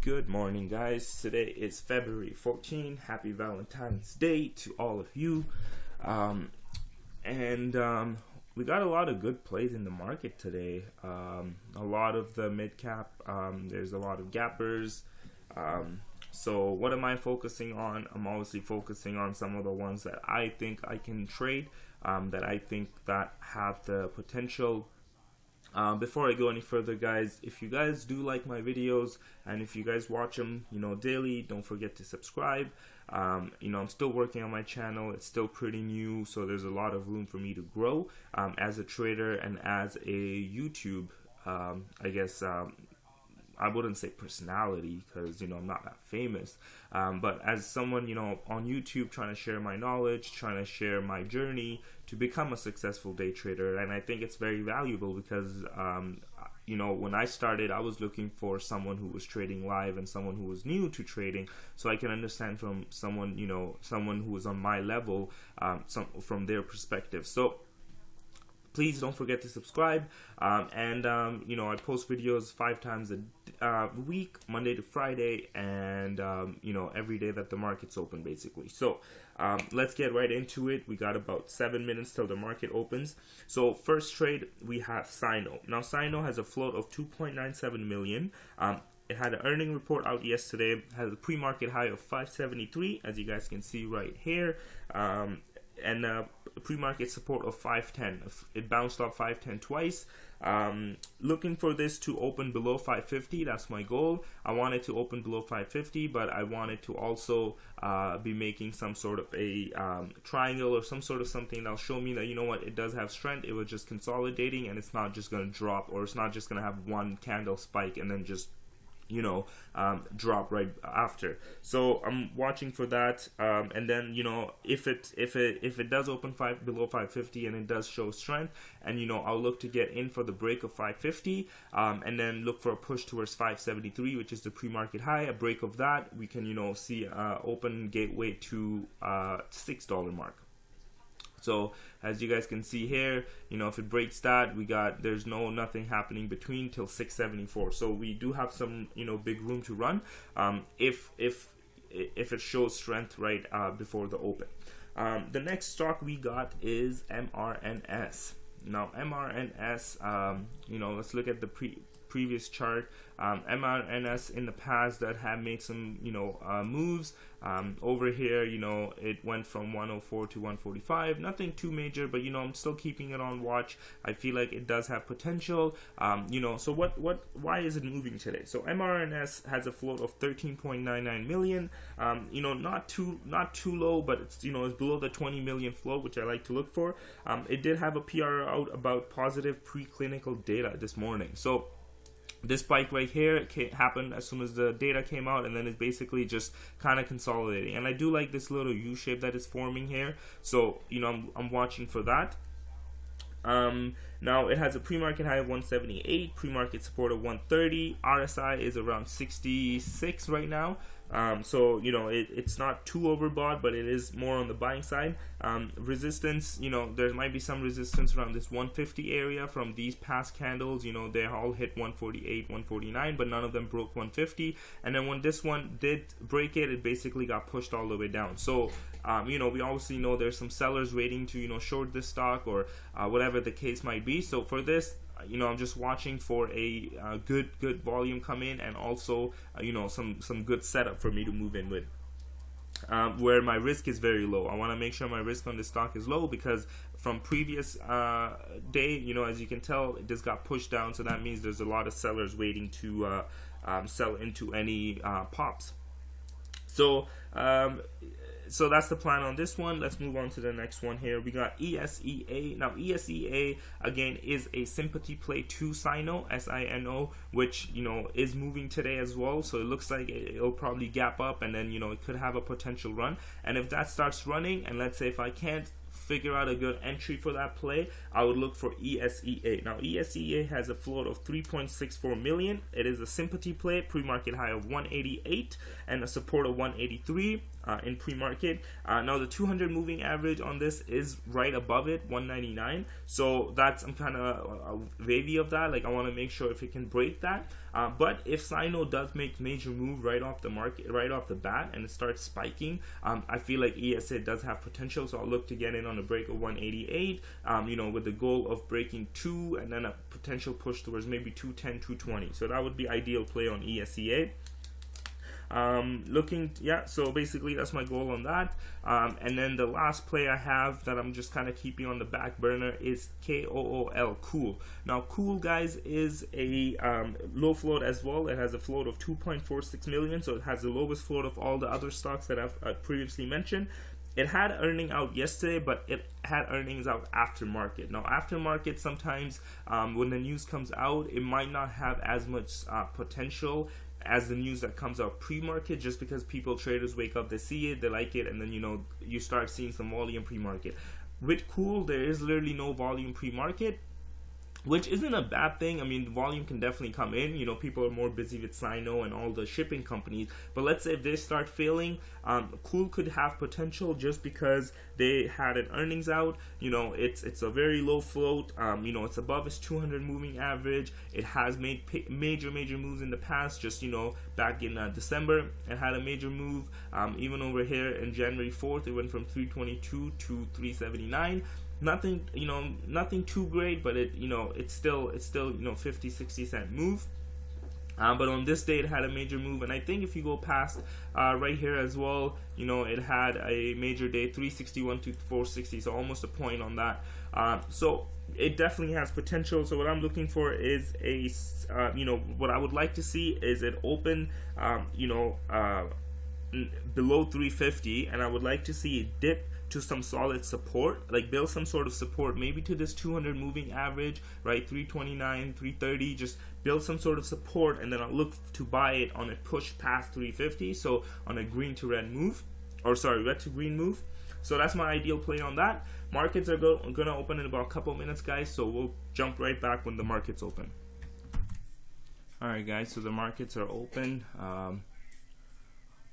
Good morning, guys. Today is February 14. Happy Valentine's Day to all of you. We got a lot of good plays in the market today. A lot of the mid cap, there's a lot of gappers. So what am I focusing on? I'm obviously focusing on some of the ones that I think I can trade, that I think that have the potential. Before I go any further, guys, if you guys do like my videos and if you guys watch them, daily, don't forget to subscribe. I'm still working on my channel. It's still pretty new, so there's a lot of room for me to grow as a trader and as a YouTube, I wouldn't say personality because, I'm not that famous, but as someone, on YouTube trying to share my knowledge, trying to share my journey to become a successful day trader. And I think it's very valuable because, when I started, I was looking for someone who was trading live and someone who was new to trading, so I can understand from someone, someone who is on my level, from their perspective. So please don't forget to subscribe, I post videos 5 times a week, Monday to Friday, and every day that the market's open, basically. So let's get right into it. We got about 7 minutes till the market opens. So first trade, we have SINO. Now SINO has a float of 2.97 million. It had an earning report out yesterday, has a pre-market high of 573, as you guys can see right here, and pre-market support of 510. It bounced off 510 twice. Looking for this to open below 550. That's my goal. I want it to open below 550, but I want it to also be making some sort of a triangle or some sort of something that'll show me that, it does have strength. It was just consolidating and it's not just going to drop, or it's not just going to have one candle spike and then just drop right after. So I'm watching for that, and then if it does open below 550 and it does show strength, and I'll look to get in for the break of 550, and then look for a push towards 573, which is the pre-market high. A break of that, we can see open gateway to $6 mark. So as you guys can see here, if it breaks that, there's nothing happening between till 674. So we do have some big room to run if it shows strength right before the open. The next stock we got is MRNS. Now MRNS, let's look at the previous chart. MRNS in the past that have made some moves. Over here, it went from 104 to 145. Nothing too major, but I'm still keeping it on watch. I feel like it does have potential. So why is it moving today? So MRNS has a float of 13.99 million. Not too low, but it's it's below the 20 million float, which I like to look for. It did have a PR out about positive preclinical data this morning. So this spike right here happened as soon as the data came out, and then it's basically just kind of consolidating. And I do like this little U shape that is forming here. So I'm watching for that. Now it has a pre-market high of 178, pre-market support of 130. RSI is around 66 right now. So it's not too overbought, but it is more on the buying side. Resistance, there might be some resistance around this 150 area from these past candles. They all hit 148, 149, but none of them broke 150. And then when this one did break it, it basically got pushed all the way down. So we obviously know there's some sellers waiting to short this stock or whatever the case might be. So for this, I'm just watching for a good volume come in, and also some good setup for me to move in with, where my risk is very low. I want to make sure my risk on this stock is low, because from previous day, as you can tell, this got pushed down, so that means there's a lot of sellers waiting to sell into any pops. So that's the plan on this one. Let's move on to the next one here. We got ESEA. Now ESEA again is a sympathy play to SINO, SINO, which is moving today as well. So it looks like it'll probably gap up, and then it could have a potential run. And if that starts running, and let's say if I can't figure out a good entry for that play, I would look for ESEA. Now ESEA has a float of 3.64 million. It is a sympathy play, pre-market high of 188 and a support of 183 in pre-market. Now the 200 moving average on this is right above it, 199. So that's, I'm kind of wavy of that. Like, I want to make sure if it can break that. But if SINO does make major move right off the market, right off the bat, and it starts spiking, I feel like ESA does have potential. So I'll look to get in on a break of 188, with the goal of breaking 2 and then a potential push towards maybe 210, 220. So that would be ideal play on ESEA. So basically that's my goal on that. And then the last play I have that I'm just kind of keeping on the back burner is KOOL, Cool. Now Cool, guys, is a low float as well. It has a float of 2.46 million, so it has the lowest float of all the other stocks that I've previously mentioned. It had earning out yesterday, but it had earnings out after market. Now, after market, sometimes when the news comes out, it might not have as much potential as the news that comes out pre-market, just because traders wake up, they see it, they like it, and then you start seeing some volume pre-market. With Cool, there is literally no volume pre-market, which isn't a bad thing. I mean, the volume can definitely come in. People are more busy with SINO and all the shipping companies. But let's say if they start failing, Cool could have potential just because they had an earnings out. It's a very low float. It's above its 200 moving average. It has made major moves in the past. Just back in December, it had a major move. Even over here in January 4th, it went from 322 to 379. Nothing too great, but it's still 50-60 cent move. But on this day, it had a major move, and I think if you go past right here as well, it had a major day, 361 to 460, so almost a point on that. So it definitely has potential. So what I'm looking for is what I would like to see is it open, below 350, and I would like to see it dip to some solid support, like build some sort of support, maybe to this 200 moving average, right, 329, 330, just build some sort of support, and then I'll look to buy it on a push past 350, so on a green to red move, red to green move. So that's my ideal play on that. Markets are gonna open in about a couple minutes, guys, so we'll jump right back when the markets open. Alright guys, so the markets are open.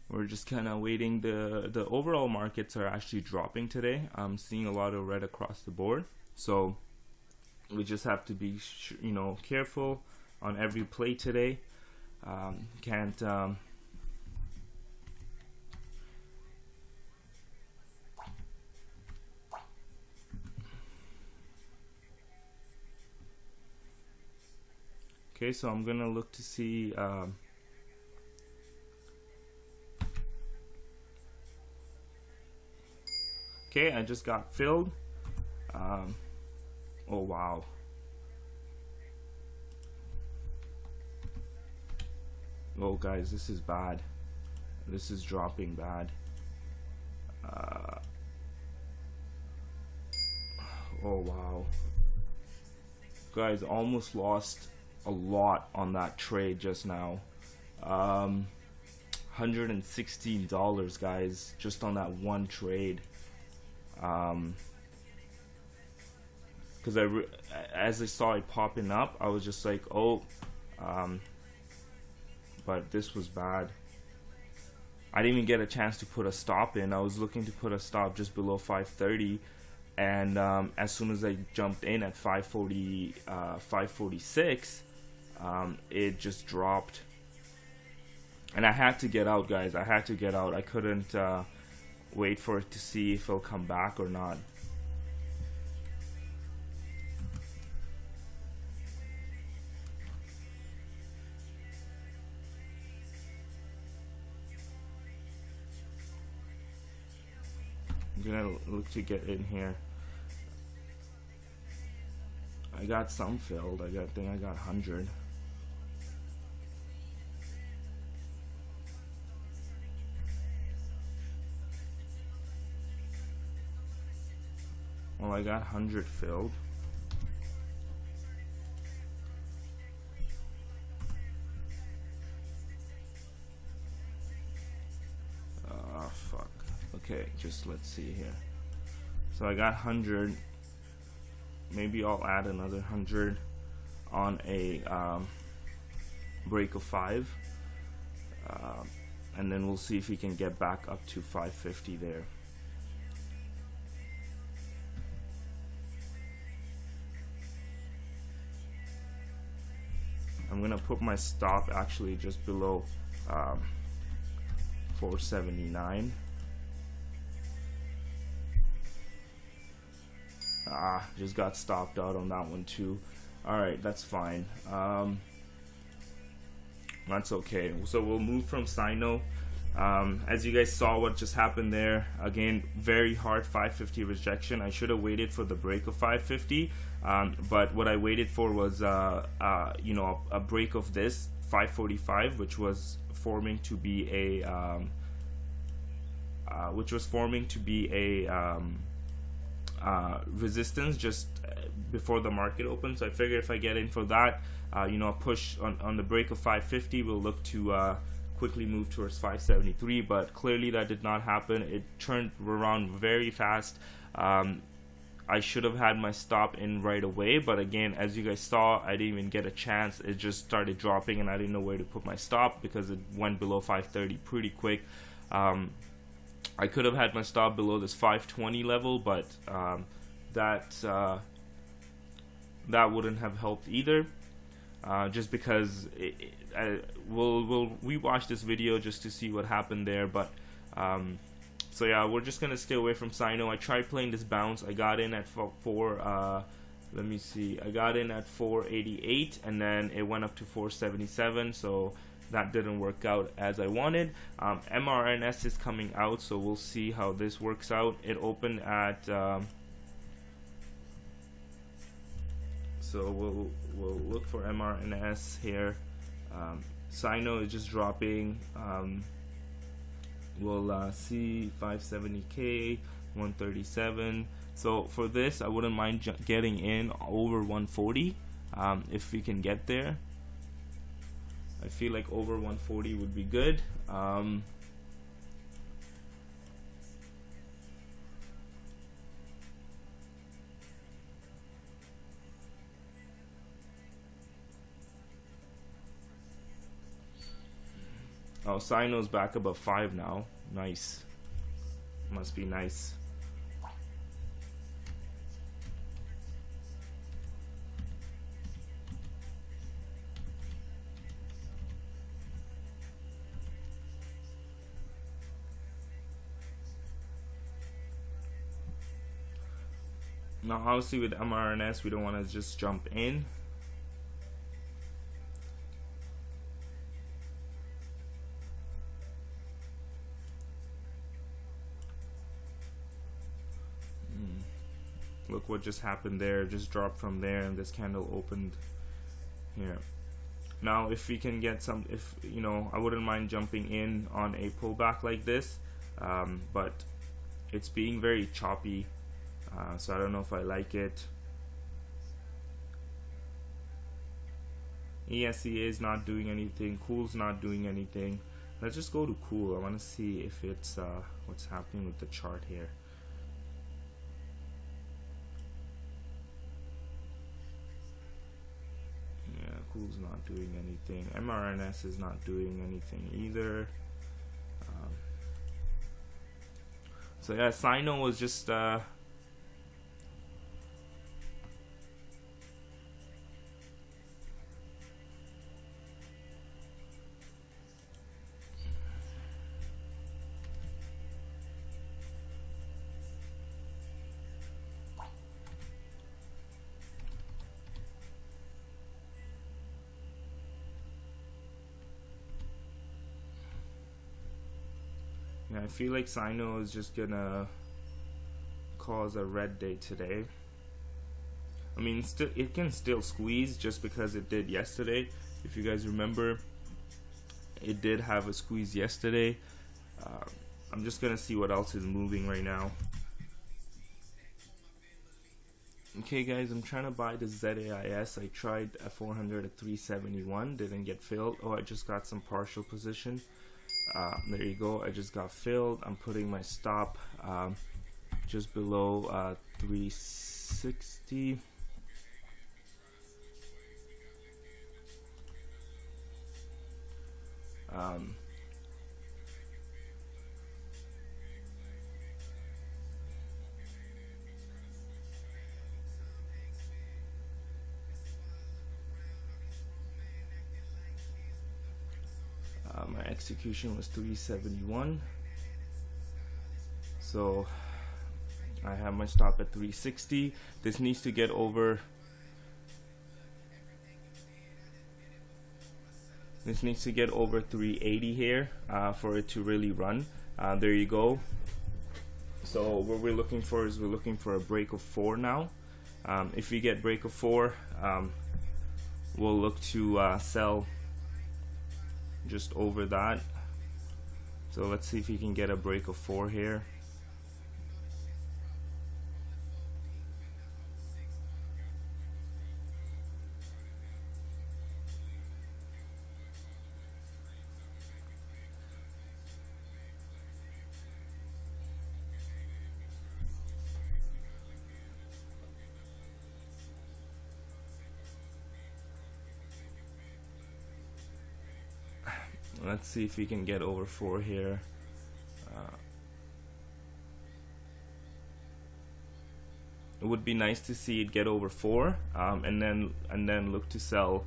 We're just kind of waiting. The overall markets are actually dropping today. I'm seeing a lot of red across the board, so we just have to be careful on every play today. Can't okay, so I'm gonna look to see okay, I just got filled. Oh wow. Oh guys, this is bad. This is dropping bad. Oh wow. Guys, almost lost a lot on that trade just now. $116, guys, just on that one trade. Because as I saw it popping up, I was just like, oh, but this was bad. I didn't even get a chance to put a stop in. I was looking to put a stop just below 530, and as soon as I jumped in at 546, it just dropped, and I had to get out, guys. I had to get out. I couldn't wait for it to see if it'll come back or not. I'm gonna look to get in here. I got some filled. I think I got 100. Well, I got 100 filled. Fuck. Okay, just let's see here. So I got 100. Maybe I'll add another 100 on a break of 5. And then we'll see if we can get back up to 550 there. I'm gonna put my stop actually just below 479. Just got stopped out on that one too. Alright, that's fine. That's okay. So we'll move from SINO. As you guys saw what just happened there, again, very hard 550 rejection. I should have waited for the break of 550, but what I waited for was you know, a break of this 545, which was forming to be a resistance just before the market opens. So I figured if I get in for that, you know, a push on the break of 550, we'll look to quickly move towards 573, but clearly that did not happen. It turned around very fast. I should have had my stop in right away, but again, as you guys saw, I didn't even get a chance. It just started dropping and I didn't know where to put my stop because it went below 530 pretty quick. I could have had my stop below this 520 level, but that wouldn't have helped either, just because we'll rewatch this video just to see what happened there. But so yeah, we're just gonna stay away from SINO. I tried playing this bounce. I got in at let me see, I got in at 488 and then it went up to 477, so that didn't work out as I wanted. MRNS is coming out, so we'll see how this works out. It opened at so we'll look for MRNS here. SINO is just dropping. We'll see 570k, 137. So for this, I wouldn't mind getting in over 140 if we can get there. I feel like over 140 would be good. Oh, SINO's back above 5 now. Nice. Must be nice. Now obviously with MRNS we don't want to just jump in. Look what just happened there, just dropped from there and this candle opened here. Now if we can get some, if you know, I wouldn't mind jumping in on a pullback like this, but it's being very choppy, so I don't know if I like it. ESEA is not doing anything, Cool's not doing anything. Let's just go to Cool. I want to see if it's what's happening with the chart here. Cool's not doing anything. MRNS is not doing anything either. So yeah, SINO was just yeah, I feel like SINO is just gonna cause a red day today. I mean, it can still squeeze just because it did yesterday. If you guys remember, it did have a squeeze yesterday. I'm just gonna see what else is moving right now. Okay guys, I'm trying to buy the ZAIS. I tried a 400 at 371, didn't get filled. Oh, I just got some partial position. There you go, I just got filled. I'm putting my stop just below 360. My execution was 371, so I have my stop at 360. This needs to get over. This needs to get over 380 here for it to really run. There you go. So what we're looking for is we're looking for a break of 4 now. If we get break of 4, we'll look to sell just over that. So let's see if we can get a break of 4 here. Let's see if we can get over 4 here. It would be nice to see it get over 4, and then look to sell.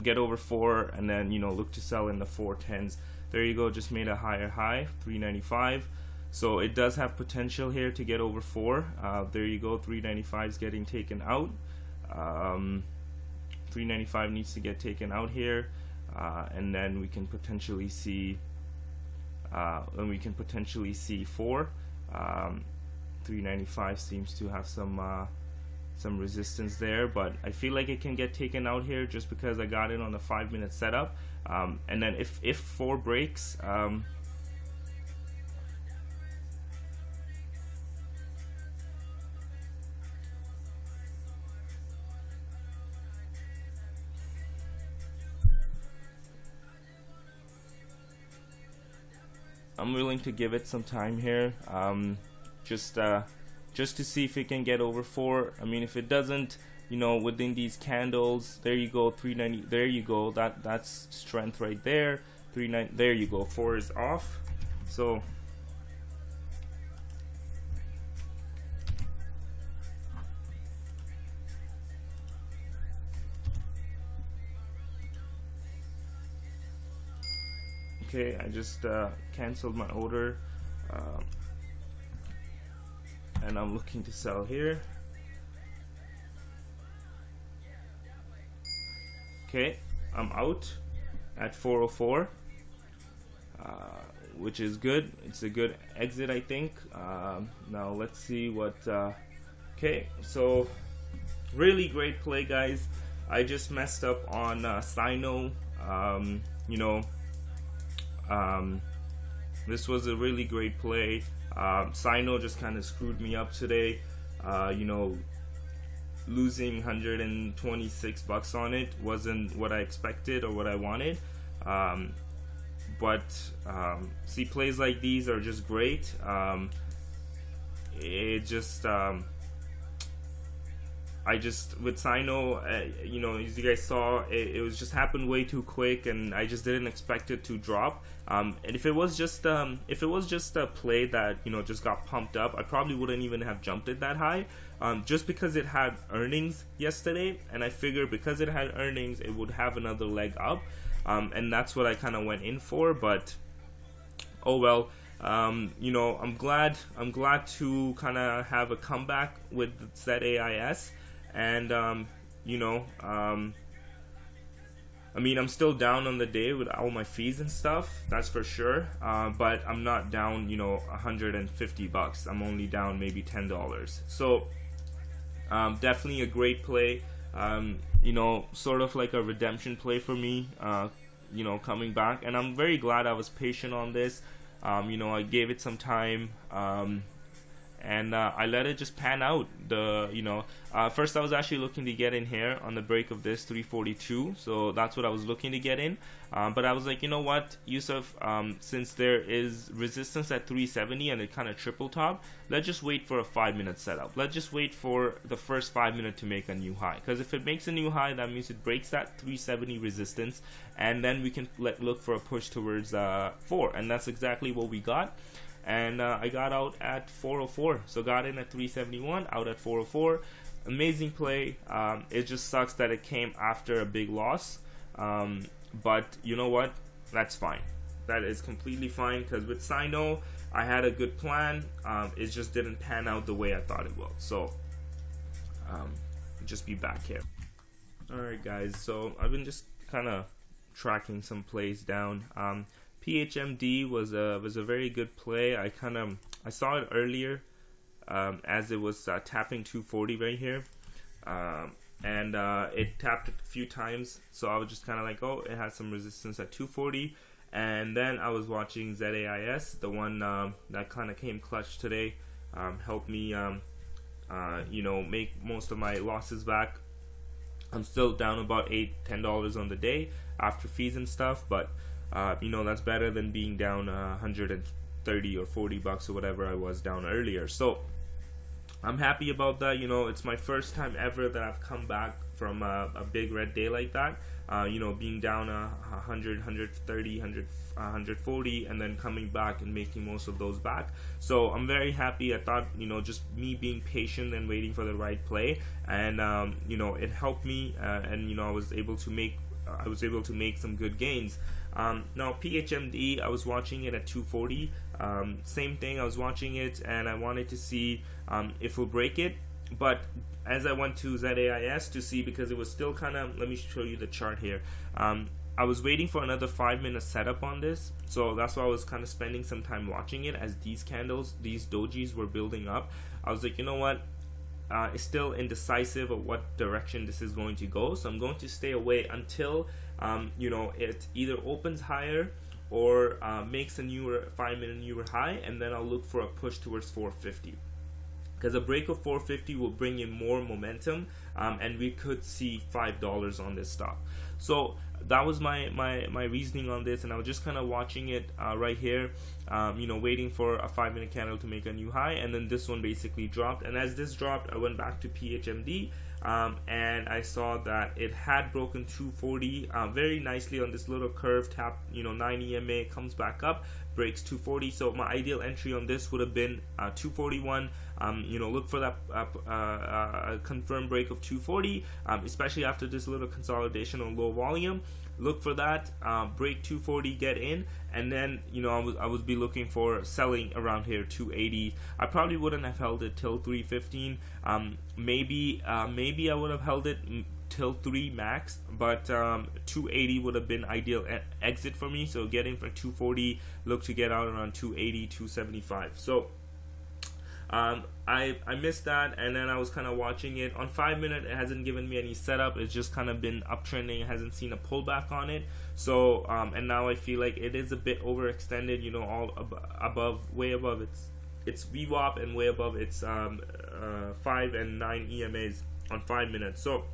Get over 4, and then look to sell in the 410s. There you go. Just made a higher high, 395. So it does have potential here to get over 4. There you go. 395 is getting taken out. 395 needs to get taken out here, and then we can potentially see 4. 395 seems to have some resistance there, but I feel like it can get taken out here just because I got in on the 5-minute setup, and then if 4 breaks, I'm willing to give it some time here, just to see if it can get over 4. I mean, if it doesn't, within these candles, there you go, 390. There you go. That's strength right there. 39. There you go. 4 is off. So okay, I just canceled my order, and I'm looking to sell here. Okay, I'm out at 404, which is good. It's a good exit, I think. Now let's see what. Okay, so really great play, guys. I just messed up on SINO. This was a really great play. SINO just kind of screwed me up today. Losing 126 bucks on it wasn't what I expected or what I wanted. But see, plays like these are just great. It just I just with SINO, as you guys saw, it was just happened way too quick, and I just didn't expect it to drop. And if it was just a play that just got pumped up, I probably wouldn't even have jumped it that high. Just because it had earnings yesterday, and I figured because it had earnings, it would have another leg up, and that's what I kind of went in for. But oh well. I'm glad to kind of have a comeback with ZAIS. And I mean, I'm still down on the day with all my fees and stuff, that's for sure, but I'm not down 150 bucks. I'm only down maybe $10. So definitely a great play, sort of like a redemption play for me, coming back. And I'm very glad I was patient on this. I gave it some time, and I let it just pan out. First I was actually looking to get in here on the break of this 342, so that's what I was looking to get in. But I was like, you know what, Yusuf, since there is resistance at 370 and it kind of triple top, let's just wait for a 5-minute setup. Let's just wait for the first 5 minute to make a new high, because if it makes a new high, that means it breaks that 370 resistance, and then we can look for a push towards 4, and that's exactly what we got. And I got out at 404, so got in at 371, out at 404. Amazing play. It just sucks that it came after a big loss, But you know what, that's fine. That is completely fine, because with SINO I had a good plan. It just didn't pan out the way I thought it will. So just be back here. Alright guys, so I've been just kind of tracking some plays down. PHMD was a very good play. I saw it earlier as it was tapping 240 right here, and it tapped a few times, so I was just kind of like, oh, it has some resistance at 240. And then I was watching ZAIS, the one that kind of came clutch today, helped me make most of my losses back. I'm still down about $8-10 on the day after fees and stuff, but that's better than being down 130 or 40 bucks or whatever I was down earlier. So I'm happy about that. It's my first time ever that I've come back from a big red day like that. Being down 100, 130, 140, and then coming back and making most of those back. So I'm very happy. I thought, just me being patient and waiting for the right play, and it helped me, and I was able to make some good gains. Now PHMD, I was watching it at 240. Same thing, I was watching it and I wanted to see if we'll break it, but as I went to ZAIS to see, because it was still kind of, let me show you the chart here. I was waiting for another 5-minute setup on this, so that's why I was kind of spending some time watching it as these candles, these dojis were building up. I was like, you know what, it's still indecisive of what direction this is going to go, so I'm going to stay away until it either opens higher or makes a newer 5-minute newer high, and then I'll look for a push towards 450. Because a break of 450 will bring in more momentum, and we could see $5 on this stock. So that was my reasoning on this, and I was just kind of watching it right here, waiting for a 5-minute candle to make a new high, and then this one basically dropped. And as this dropped, I went back to PHMD, and I saw that it had broken 240 very nicely on this little curve tap, 9 EMA, comes back up, breaks 240. So my ideal entry on this would have been 241. Look for that confirmed break of 240, especially after this little consolidation on low volume. Look for that, break 240, get in, and then I would be looking for selling around here 280. I probably wouldn't have held it till 315. Maybe I would have held it till 3 max, but 280 would have been ideal exit for me. So getting for 240, look to get out around 280, 275. So I missed that, and then I was kind of watching it on 5-minute. It hasn't given me any setup. It's just kind of been uptrending. It hasn't seen a pullback on it. So and now I feel like it is a bit overextended. Way above its VWAP and way above its 5 and 9 EMAs on 5 minutes. So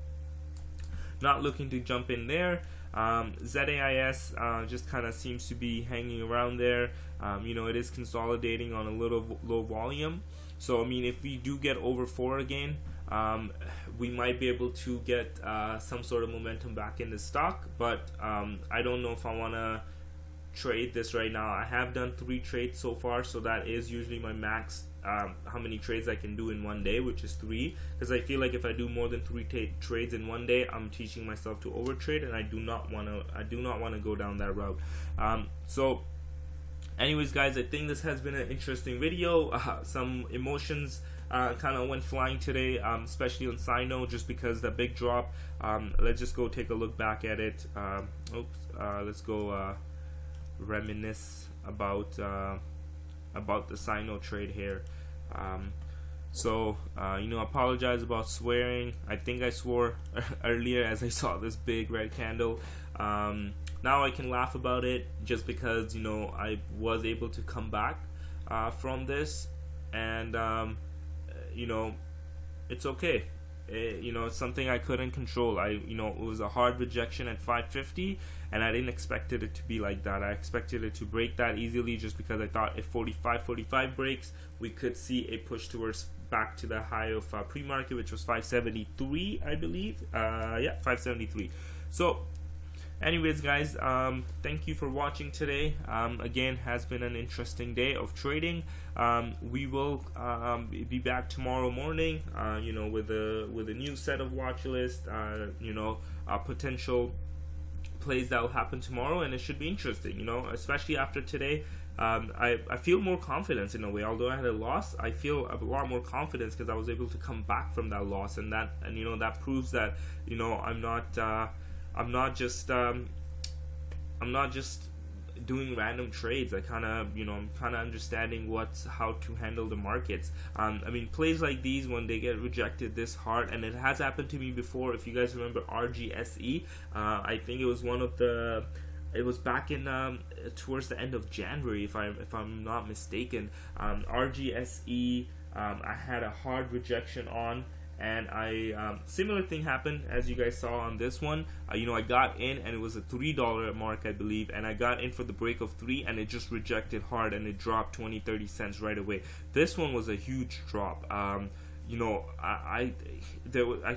not looking to jump in there. ZAIS just kind of seems to be hanging around there. It is consolidating on a little low volume. So if we do get over 4 again, we might be able to get some sort of momentum back in the stock. But I don't know if I want to trade this right now. I have done 3 trades so far, so that is usually my max. How many trades I can do in one day, which is 3, because I feel like if I do more than 3 trades in one day, I'm teaching myself to overtrade, and I do not want to go down that route. So anyways guys, I think this has been an interesting video. Some emotions kind of went flying today, especially on SINO, just because the big drop. Let's just go take a look back at it. Let's go reminisce about the SINO trade here. Apologize about swearing. I think I swore earlier as I saw this big red candle. Now I can laugh about it just because I was able to come back from this, and it's okay. It's something I couldn't control. It was a hard rejection at 550, and I didn't expect it to be like that. I expected it to break that easily, just because I thought if 45 breaks, we could see a push towards back to the high of pre-market, which was 573, I believe. 573. So anyways guys, thank you for watching today. Again, has been an interesting day of trading. We will be back tomorrow morning, with a new set of watch list, potential plays that will happen tomorrow, and it should be interesting, you know, especially after today. I feel more confidence in a way. Although I had a loss, I feel a lot more confidence because I was able to come back from that loss, and you know, that proves that, you know, I'm not just doing random trades. I kind of, you know, I'm kind of understanding how to handle the markets. I mean, plays like these, when they get rejected this hard, and it has happened to me before. If you guys remember RGSE, I think it was it was back in towards the end of January, if I'm not mistaken. RGSE, I had a hard rejection on, and similar thing happened as you guys saw on this one. You know, I got in, and it was a $3 mark, I believe, and I got in for the break of 3, and it just rejected hard, and it dropped 20-30 cents right away. This one was a huge drop. You know, I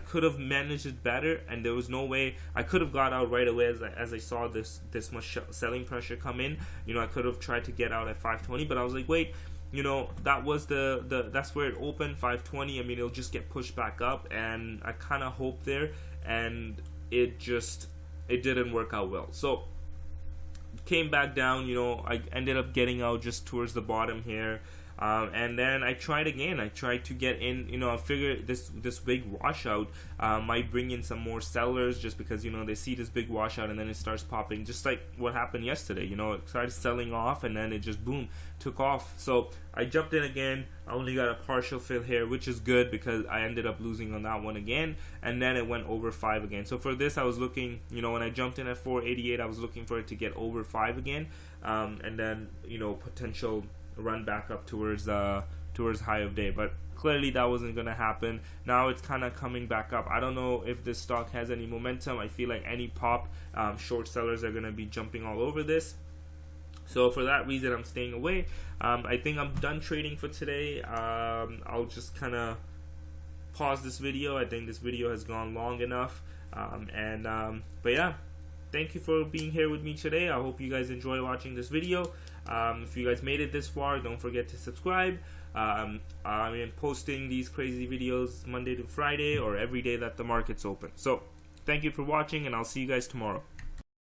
could have managed it better, and there was no way I could have got out right away as I saw this much selling pressure come in. You know, I could have tried to get out at 520, but I was like, wait, you know, that was that's where it opened, 520. I mean, it'll just get pushed back up, and I kind of hoped there, and it didn't work out well. So came back down. You know, I ended up getting out just towards the bottom here. And then I tried again. I tried to get in. You know, I figured this big washout might bring in some more sellers, just because, you know, they see this big washout and then it starts popping, just like what happened yesterday. You know, it started selling off and then it just boom took off. So I jumped in again. I only got a partial fill here, which is good because I ended up losing on that one again, and then it went over 5 again. So for this, I was looking, you know, when I jumped in at 488, I was looking for it to get over 5 again, and then, you know, potential run back up towards high of day, but clearly that wasn't going to happen. Now it's kind of coming back up. I don't know if this stock has any momentum. I feel like any pop, short sellers are going to be jumping all over this. So for that reason, I'm staying away. I think I'm done trading for today. I'll just kind of pause this video. I think this video has gone long enough. But yeah, thank you for being here with me today. I hope you guys enjoy watching this video. If you guys made it this far, don't forget to subscribe. I'm posting these crazy videos Monday to Friday, or every day that the market's open. So thank you for watching, and I'll see you guys tomorrow.